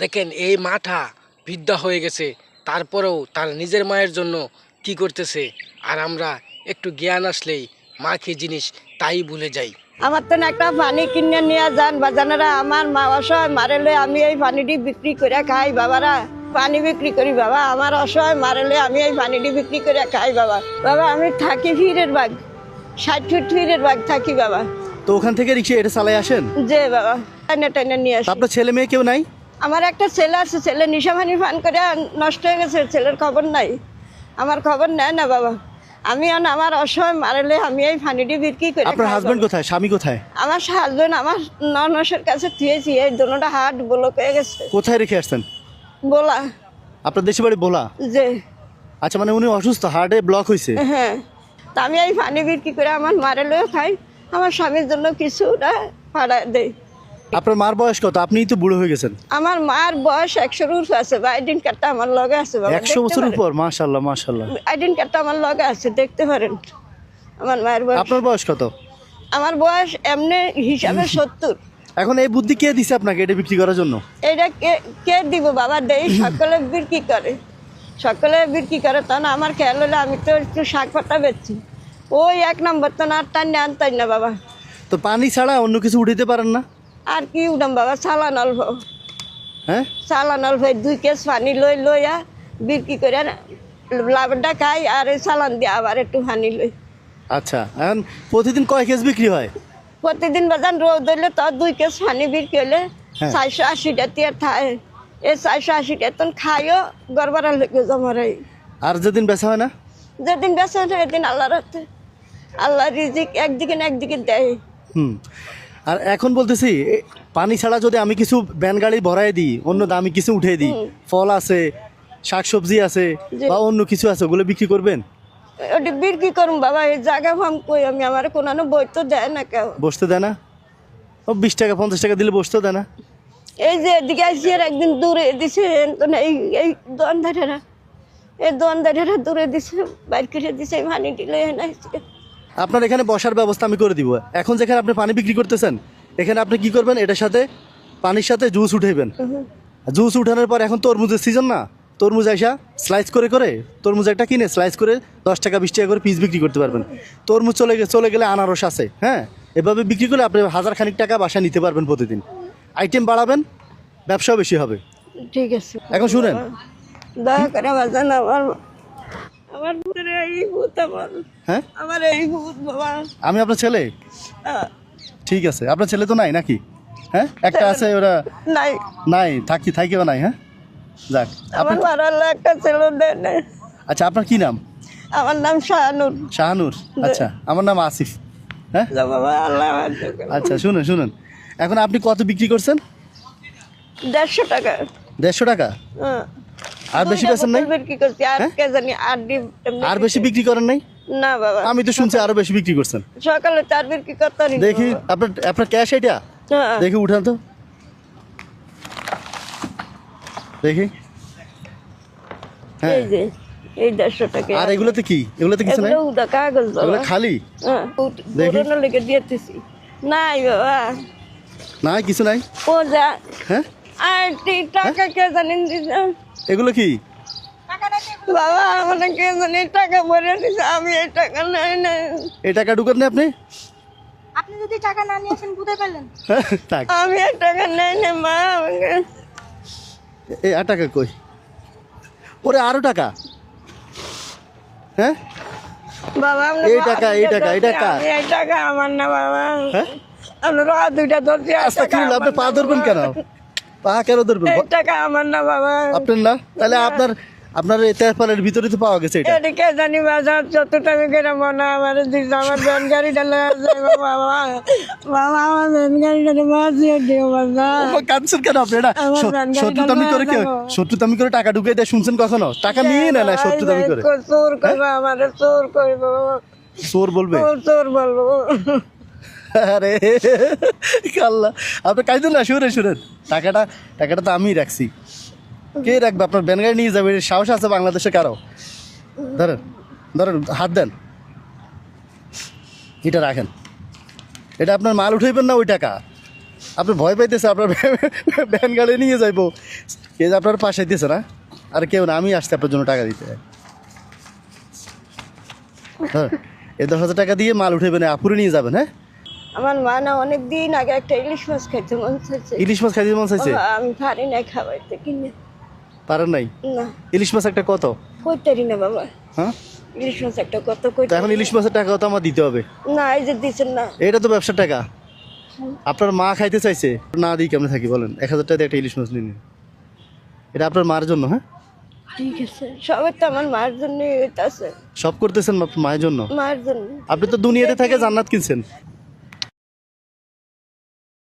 দেখেন এই মাঠা বৃদ্ধা হয়ে গেছে, তারপরেও তার নিজের মায়ের জন্য কি করতেছে। আর আমরা একটু জ্ঞান আসলেই মা কি জিনিস তাই ভুলে যাই। আমার তো একটা পানি কিনে নিয়ে যান বাজানারা, আমার মা অসহায় মারেলে আমি এই পানিটি বিক্রি করে খাই বাবারা। পানি বিক্রি করি বাবা, আমার অসহায় মারেলে আমি এই পানিটি বিক্রি করে খাই বাবা। বাবা আমি থাকি ফিরের বাগ, 60 ফিট ফিরের বাগ থাকি বাবা। তো ওখান থেকে রিক্সা এটা চালাই আসেন? যে বাবা টাইনে টাইনে নিয়ে আসি। আপনার ছেলে মেয়ে কেউ নাই? আমার একটা ছেলে আছে, ছেলে নিশাভানি পান করে নষ্ট হয়ে গেছে, ছেলের খবর নাই, আমার খবর নেয় না বাবা। আমি আমার অসহায় মারলে আমি এই পানিটি বিক্রি করি। আপনার হাজবেন্ড কোথায়, স্বামী কোথায়? আমার হাজবেন্ড আমার ননসের কাছে থুয়েছি, এই দুটোটা হাট ব্লক হয়ে গেছে। কোথায় রেখে আসছেন? বলা আপনার দেশে বাড়ি বলা? যে আচ্ছা, মানে উনি অসুস্থ, হার্টে ব্লক হয়েছে? হ্যাঁ, তা আমি এই পানি বিক্রি করে আমার মারেলেও খাই, আমার স্বামীর জন্য কিছুটা ভাড়া দেই। আপনার মার বয়স কত? আপনিই তো বুড়ো হয়ে গেছেন। আমার মার বয়স 100-র উপর আছে, আইডেন কার্ডটা আমার লগে আছে বাবা। 100 বছরের উপর? মাশাআল্লাহ মাশাআল্লাহ। আইডেন কার্ডটা আমার লগে আছে, দেখতে পারেন আমার মায়ের বয়স। আপনার বয়স কত? আমার বয়স এমনি হিসাবে 70। এখন এই বুদ্ধি কে দিছে আপনাকে এটা বিক্রি করার জন্য? এটা কে কে দিব বাবা? দেই সকলে বিক্রি করে, সকলে বিক্রি করে। তা না আমার খেয়াল হলে আমি তো একটু শাক পাতা বেচছি, ওই 1 নম্বর তো না টান আনতাই না বাবা। তো পানি ছাড়া অন্য কিছু উঠাইতে পারেন না? আর কি উঠাম বাবা, চালান অল্প, হ্যাঁ চালান অল্প 2 কেস পানি লইয়া বিক্রি করে লাভটা খাই, আর এই চালান দিয়ে আবার একটু পানি লই। আচ্ছা, এখন প্রতিদিন কয় কেজি বিক্রি হয়? প্রতিদিন বাজান রোদ হইলে তো 2 কেস পানি বিক্রি হলে হ্যাঁ। 480 টিয়ার থাকে। এই 480 টিয়ার খাইও গড়বড়া লেগে জমারাই। আর যেদিন বেচা হয় না? যেদিন বেঁচে ওঠে এদিন আল্লাহর হাতে, আল্লাহ রিজিক একদিকে না একদিকে দেয়। আর এখন বলতেছি পানি ছাড়া যদি আমি কিছু ভ্যান গাড়ি ভরাই দিই, অন্য দামি কিছু উঠে দিই, ফল আছে, শাকসবজি আছে বা অন্য কিছু আছে, ওগুলো বিক্রি করবেন? ওটি বিক্রি করুন বাবা, এই জায়গা ফাম কই আমি, আমার কোনো বই তো দেয় না কেউ। বসতে দেয় না? ও 20 টাকা 50 টাকা দিলে বসতেও দেয় না? এই যে এদিকে আসছি আর একদিন দূরে দিছে, এই এই দোয়ানদারেরা, এই দোয়ানদারেরা দূরে দিছে, বাইর করে দিছে, পানি দিলে এসে। আপনার এখানে বসার ব্যবস্থা আমি করে দিব। এখন যেখানে আপনি পানি বিক্রি করতেছেন, এখানে আপনি কি করবেন, এটার সাথে পানির সাথে জুস উঠাইবেন। জুস উঠানোর পর এখন তরমুজের সিজন না, তরমুজ আইসা স্লাইস করে করে তরমুজ একটা কিনে স্লাইস করে 10 টাকা 20 টাকা করে পিস বিক্রি করতে পারবেন। তরমুজ চলে গেলে আনারস আছে, হ্যাঁ, এভাবে বিক্রি করে আপনি 1000 খানিক টাকা বাসা নিতে পারবেন প্রতিদিন। আইটেম বাড়াবেন, ব্যবসাও বেশি হবে। ঠিক আছে, এখন শুনেন, দয়া করে বাজান আমার পুরে এই ভূত, হ্যাঁ আমার এই ভূত বাবা। আমি আপনার ছেলে? ঠিক আছে, আপনার ছেলে তো নাই নাকি? হ্যাঁ, একটা আছে, ওরা নাই নাই থাকিও নাই। হ্যাঁ, যাক, আমার মারালে একটা ছেলে দেয় না। আচ্ছা, আপনার কি নাম? আমার নাম শাহানুর। শাহানুর? আচ্ছা, আমার নাম আসিফ। হ্যাঁ, বাবা আল্লাহ। আচ্ছা, শুনুন, এখন আপনি কত বিক্রি করছেন? 150 টাকা। 150 টাকা? হ্যাঁ। আর বেশি বেচেন নাই? বিক্রি করছি, আর কে জানি আর ডিম আর বেশি বিক্রি করেন নাই? না বাবা, আমি তো শুনছি আরো বেশি বিক্রি করছেন। সকালে 4 বিক্রি করতে পারি। দেখি আপনার ক্যাশ এটা হ্যাঁ। দেখি, উঠান তো দেখি। হ্যাঁ, এই যে এই 150 টাকা। আর এগুলোতে কি? এগুলোতে কিছু নাই? এগুলো উদা কাগজ বাবা। এগুলো খালি? হ্যাঁ, দেখি। পুরনো লেগে দিতেছি। নাই বাবা, নাই, কিছু নাই। ও যা। হ্যাঁ, আর টাকা কে জানি দিছে। এগুলো কি? বাবা আমাকে কে জানি টাকা ভরে দিছে, আমি এই টাকা নাই না। এই টাকা ঢুকান না আপনি? আপনি যদি টাকা না নিয়ে আসেন বুঝতে পারলেন? থাক, আমি এই টাকা নাই না মা, আমাকে এই আর টাকা কই? ওরে আরো টাকা? হ্যাঁ, বাবা আমরা এই টাকা আমি এই টাকা আমার না বাবা। হ্যাঁ, আমরা দুইটা ধরছি, আর আচ্ছা, কি টাকা হলো? আপনি পা ধরবেন কেন? পা কেন ধরবেন? এই টাকা আমার না বাবা। আপনার না? তাহলে আপনার এই তেরপালের ভিতরে তো পাওয়া গেছে এটা। এদিকে জানি বাজার যত টাকা কেনা মনে আমার দিচ্ছে, আমার ব্যান গাড়িটা লয়ে যায় বাবা। বাবা আমার ব্যান গাড়িটা বাজিয়ে দিও বাবা। কাঁদছেন কেন আপনি? এটা আমার ব্যান শত্রুতামি করে শত্রুতামি করে টাকা ঢুকে দেয়, শুনছেন কখনো? টাকা নিয়ে নেয় না, শত্রুতামি করে। চোর করবো আমার, চোর করবো, চোর বলবে? চোর বলবো। আরে আল্লাহ, আপনি কাইদেন না, শুনেন, টাকাটা তো আমিই রাখছি। কে রাখবে? আপনার ব্যান গাড়ি নিয়ে যাবে, সাহস আছে বাংলাদেশে কারো? ধরেন, হাত দেন, এটা রাখেন। এটা আপনার মাল উঠাইবেন না ওই টাকা? আপনি ভয় পাইতেছে, আপনার ভ্যান গাড়ি নিয়ে যাইবো, এই যে আপনার পাশে দিতেছে না, আর কেউ না, আমি আসতে আপনার জন্য টাকা দিতে। হ্যাঁ, এই 10,000 টাকা দিয়ে মাল উঠেবেন, আপুরে নিয়ে যাবেন। হ্যাঁ, আমার মা না অনেক দিন আগে একটা ইলিশ মাছ খাইতে মন চাইছে, ইলিশ মাছ খাইতে মন চাইছে, বাবা, আমি পারি না খাওয়াইতে কিনে। পারেন নাই? না ইলিশ মাছ একটা কত? কইতারি না বাবা, হ্যাঁ, ইলিশ মাছ একটা কত তো কইতে। এখন ইলিশ মাছের টাকাও তো আমার দিতে হবে। না এই যে দিচ্ছেন না, এটা তো ব্যবসার টাকা, আপনার মা খাইতে চাইছে, না দিই কেমনে থাকি বলেন? 1,000 টাকা দিয়ে একটা ইলিশ মাছ নিয়ে নিন, এটা আপনার মার জন্য। হ্যাঁ, ঠিক আছে, সবাই তো আমার মার জন্য আছে, সব করতেছেন মায়ের জন্য। মার জন্য। আপনি তো দুনিয়াতে থেকে জান্নাত কিনছেন।